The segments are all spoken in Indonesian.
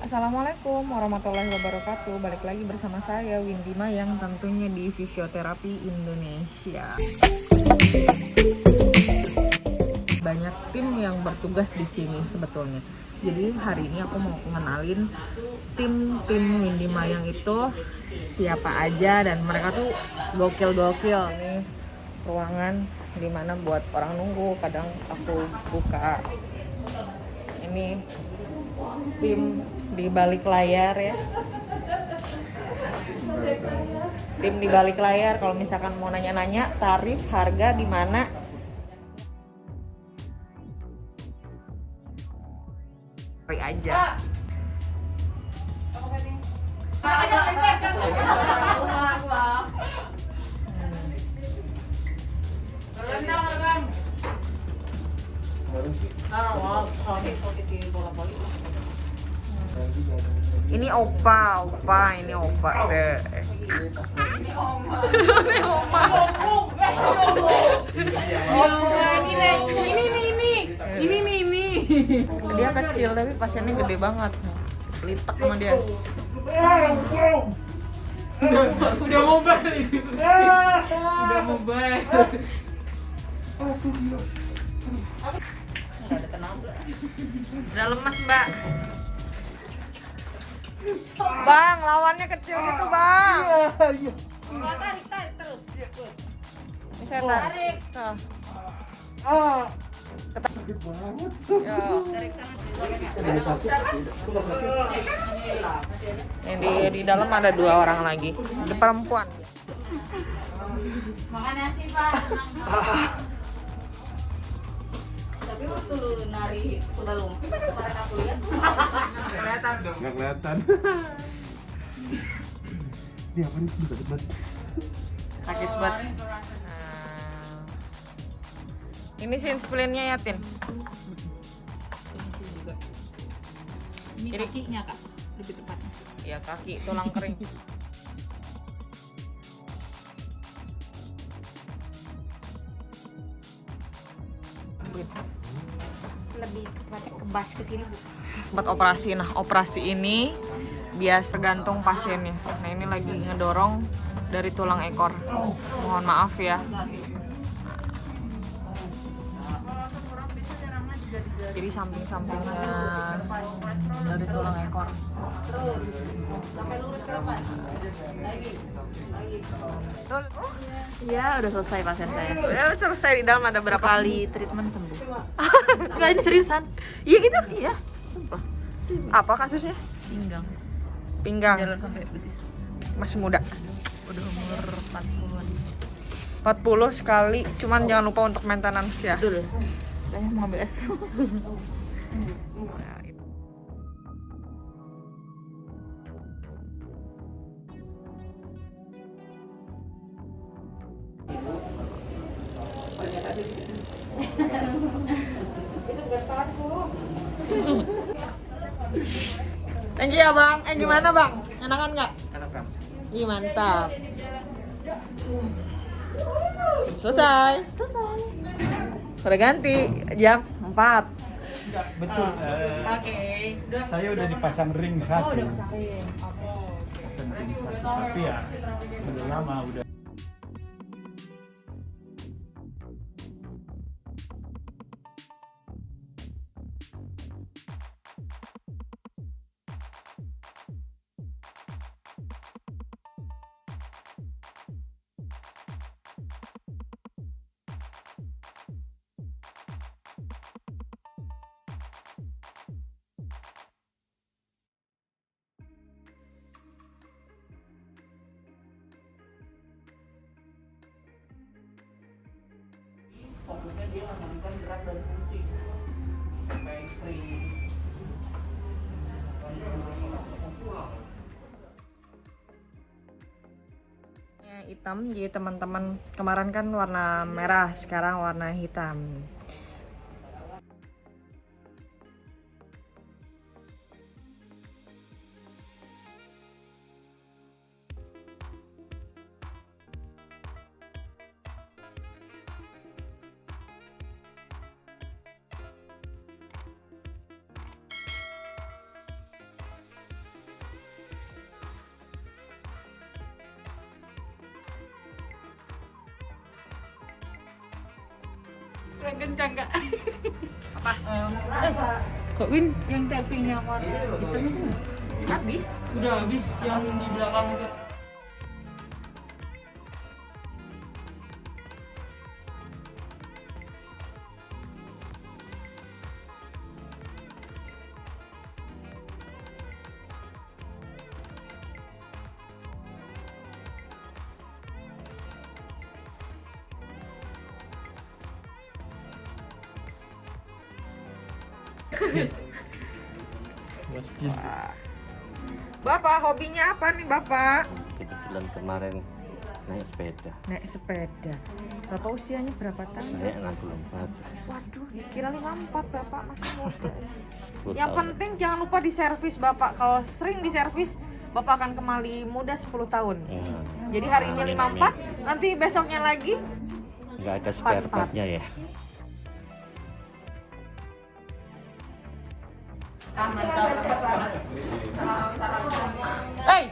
Assalamualaikum warahmatullahi wabarakatuh. Balik lagi bersama saya Windy Mayang, tentunya di Fisioterapi Indonesia. Banyak tim yang bertugas di sini sebetulnya. Jadi hari ini aku mau kenalin tim Windy Mayang itu siapa aja, dan mereka tuh gokil-gokil nih. Ruangan dimana buat orang nunggu, kadang aku buka ini tim di balik layar ya. Tim di balik layar, kalau misalkan mau nanya-nanya tarif, harga di mana, cari aja. Ini opa deh. Ini oma. Ini. Dia kecil tapi pasiennya gede banget. Litek sama dia. Udah mobile. Udah lemas, Mbak. Bang, lawannya kecil gitu, Bang. Iya. Tarik terus. Ini saya tarik. Tuh. Sakit banget. Yo. Tarik Ini di dalam ada 2 orang lagi. Ada perempuan. Makan nasi, Pak. Tapi waktu lu nari kuda lumpur, kemarin aku lihat Kelihatan. Nggak kelihatan. Ini apa nih? Sakit banget. Sakit banget. Ini sih splinnya ya, Tin. ini Jadi- kakinya, Kak, lebih tepatnya. Ya, kaki tulang kering. Lebih tepatnya kebas ke sini, Bu. Buat operasi. Nah, operasi ini biasa tergantung pasiennya. Nah, ini lagi ngedorong dari tulang ekor. Mohon maaf ya. Jadi samping-sampingnya dari tulang ekor. Terus sampai lurus ke depan. Lagi. Betul. Iya, udah selesai pasien saya. Udah selesai. Di dalam ada berapa Kali treatment sembuh. Enggak, ini seriusan. Iya gitu. Iya, sumpah. Apa kasusnya? Pinggang. Pinggang. Jalan sampai betis. Masih muda. Udah umur 40-an. 40 sekali. Cuman jangan lupa untuk maintenance ya. Betul. Saya mau ambil es. Nah, itu. Thank you ya, Bang. Gimana, Bang? Enakan nggak? Enakan. Ih, mantap. Selesai. Udah ganti jam 4. Betul. Oke. Saya udah dipasang ring satu. Oh, udah pasang ring. Pasang ring satu. Tapi ya udah lama udah. Fokusnya dia mengamankan gerak dan fungsi hamstring. Hitam, jadi teman-teman kemarin kan warna merah, sekarang warna hitam. Kurang kencang kak. Apa? Kak Win, yang tapping yang warna hitam itu Habis. udah habis yang di belakang itu. Masjid. Bapak, hobinya apa nih Bapak? Kebetulan kemarin naik sepeda. Naik sepeda. Bapak usianya berapa tahun? Saya 64. Waduh, kira 54 Bapak masih muda. 10 Yang tahun. penting jangan lupa diservis Bapak. Kalau sering diservis, Bapak akan kembali muda 10 tahun. Ya, Jadi hari ini amin, 54, nanti besoknya lagi nggak ada spare 44. partnya ya. Hey!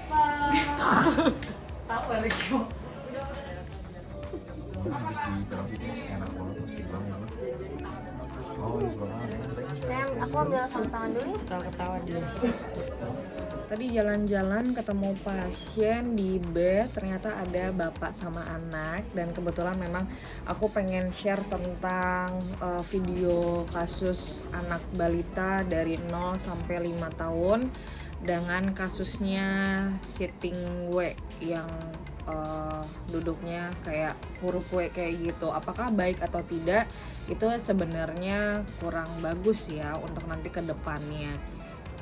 Aku ambil sarung tangan dulu. Ketawa dia. Tadi jalan-jalan ketemu pasien di B, ternyata ada bapak sama anak, dan kebetulan memang aku pengen share tentang video kasus anak balita dari 0 sampai 5 tahun dengan kasusnya sitting W yang duduknya kayak huruf W kayak gitu. Apakah baik atau tidak, itu sebenarnya kurang bagus ya untuk nanti ke depannya.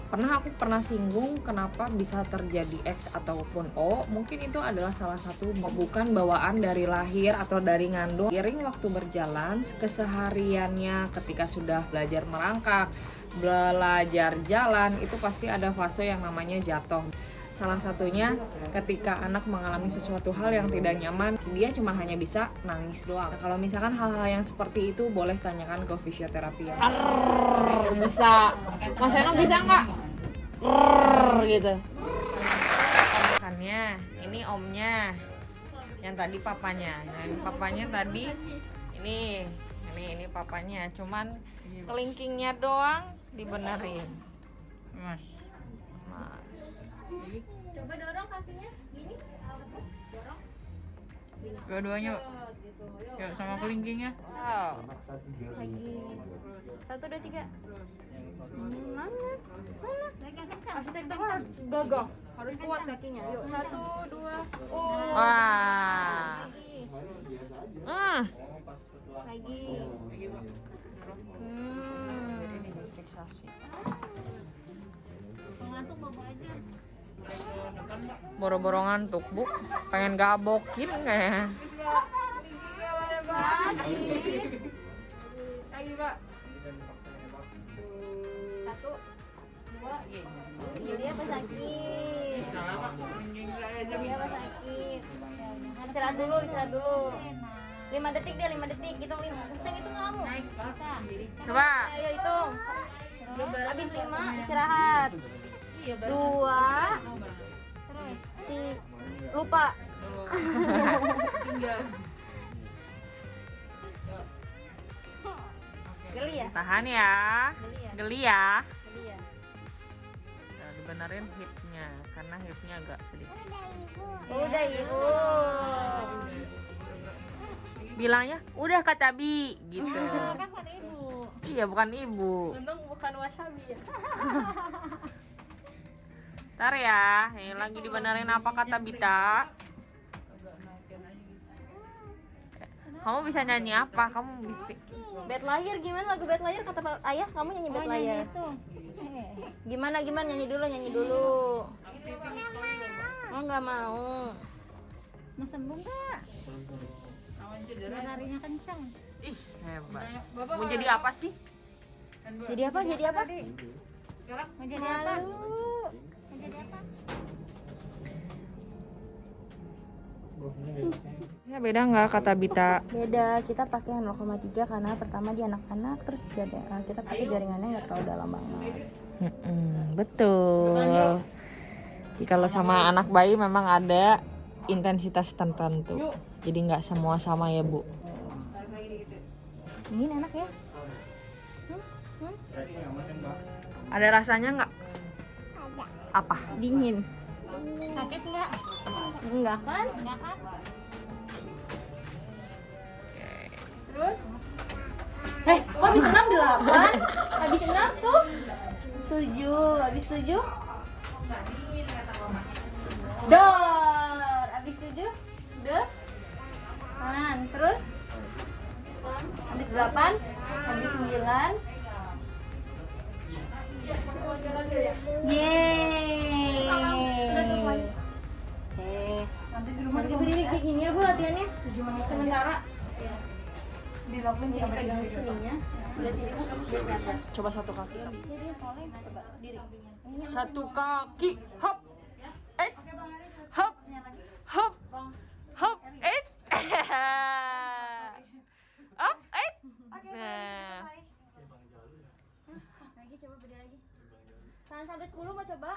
Aku pernah singgung kenapa bisa terjadi X ataupun O. Mungkin itu adalah salah satu bukan bawaan dari lahir atau dari ngandung. Seiring waktu berjalan, kesehariannya ketika sudah belajar merangkak, belajar jalan, itu pasti ada fase yang namanya jatuh. Salah satunya ketika anak mengalami sesuatu hal yang tidak nyaman, dia cuma hanya bisa nangis doang. Nah, kalau misalkan hal-hal yang seperti itu, boleh tanyakan ke fisioterapi ya. Bisa. Mas Eno bisa nggak? Gitu. Makannya, ini omnya, yang tadi papanya. Nah, ini papanya tadi, ini papanya. Cuman kelingkingnya doang dibenerin. Mas. Coba dorong kakinya gini. Dorong. Dua-duanya yuk sama kelingkingnya. Wow. Lagi. 1, 2, 3. Mana? Lagi yang kencang. Arsitektur harus gagah. Harus kuat kakinya. Yuk, 1, 2. Oh. Wah. Lagi. Fiksasi. Ngantuk bawa aja. Boro-boro ngantuk, Bu. Pengen gabokin kayak. Lagi. Lagi Pak. 1, 2. Jadi apa sakit? Salah Pak, kelingking saya aja Jadi apa sakit? Istirahat dulu. 5 detik deh, 5 detik. Hitung 5. Pusing itu kamu. Bisa. Coba. Ayo hitung. Habis 5 istirahat. 2. Terus lupa. Geli ya? Tahan ya. Geli ya? Geli ya. Geli ya? Nah, dibenerin hipnya karena hipnya agak sedikit. Udah ibu. Bilangnya udah kata Bi gitu. Kan bukan ibu. Iya, bukan ibu. Untung bukan wasabi ya. Ntar ya, ini lagi dibenerin apa kata Bita. Kamu bisa nyanyi apa? Kamu bisa. Bed lahir gimana, lagu bed lahir kata ayah kamu nyanyi bed lahir. Gimana nyanyi dulu. Oh nggak mau. Mau sembuh nggak? Larinya kencang. Ih, hebat. Mau jadi apa sih? Jadi apa? Mau jadi apa? Sekarang Mau jadi apa? Ya beda nggak kata Bita? Beda, kita pakai 0,3 karena pertama di anak-anak, terus kita pakai jaringannya nggak terlalu dalam banget. Betul. Jadi kalau sama anak bayi memang ada intensitas tertentu. Jadi nggak semua sama ya Bu. Dingin enak ya? Ada rasanya nggak? Apa? Dingin. Sakit nggak? Enggak kan? Terus? Kok habis 6 8? Habis 6 tuh 7, habis 7? Dor, habis 7? Udah? Kan, terus? Habis 8? Habis 9? Yeay. Nanti berdiri kayak gini ya Bu latihannya. Sementara dia pegang sininya. Sebelah sini Bu, biar kelihatan. Coba satu kaki. Bisa dia toleng, coba diri. Satu kaki, hop, hop, hop, hop, hop, nah. Lagi coba berdiri lagi. Tahan sampai 10 mau coba?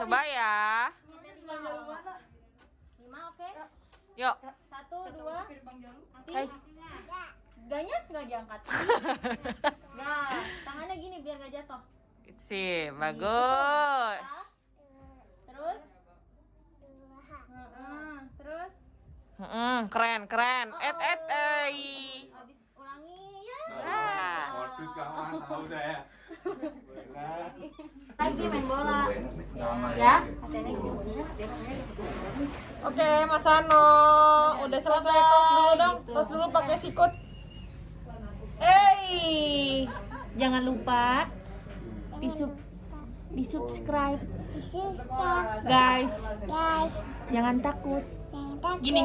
Coba ya. 5 oke? Yuk. 1, 2, Hai. Ganya nggak diangkat. Nggak, tangannya gini biar nggak jatuh. Sip, bagus. Terus? Terus? Keren, keren. Habis ulangi ya. Modus kawan, tahu saya. Lagi main bola. Ya, hati-hati gini. Oke, Mas Ano, udah selesai tos dulu dong. Tos dulu pakai sikut. Jangan lupa di subscribe. Guys, jangan takut. Gini,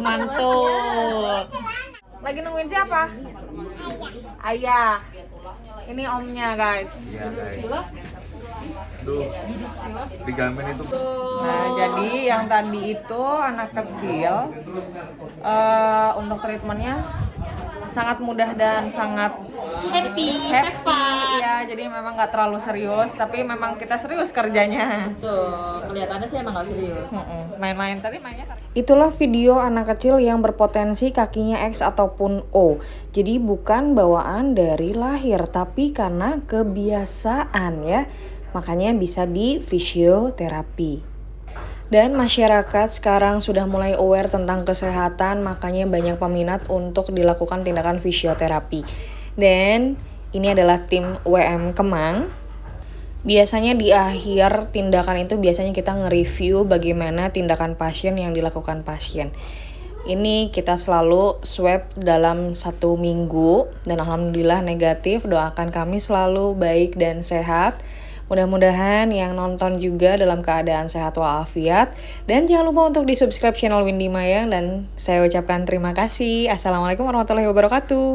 mantul. Lagi nungguin siapa? Ayah. Ini omnya, guys. Iya guys. Duh, digamen itu. Nah, jadi yang tadi itu anak kecil untuk treatmentnya sangat mudah dan sangat happy ya, jadi memang nggak terlalu serius, tapi memang kita serius kerjanya. Tuh, kelihatannya sih emang nggak serius. Main-main tadi mainnya. Itulah video anak kecil yang berpotensi kakinya X ataupun O. Jadi bukan bawaan dari lahir, tapi karena kebiasaan ya. Makanya bisa di fisioterapi. Dan masyarakat sekarang sudah mulai aware tentang kesehatan, makanya banyak peminat untuk dilakukan tindakan fisioterapi. Dan ini adalah tim WM Kemang. Biasanya di akhir tindakan itu biasanya kita nge-review bagaimana tindakan pasien yang dilakukan pasien. Ini kita selalu swab dalam 1 minggu dan alhamdulillah negatif. Doakan kami selalu baik dan sehat. Mudah-mudahan yang nonton juga dalam keadaan sehat walafiat. Dan jangan lupa untuk di subscribe channel Windy Mayang. Dan saya ucapkan terima kasih. Assalamualaikum warahmatullahi wabarakatuh.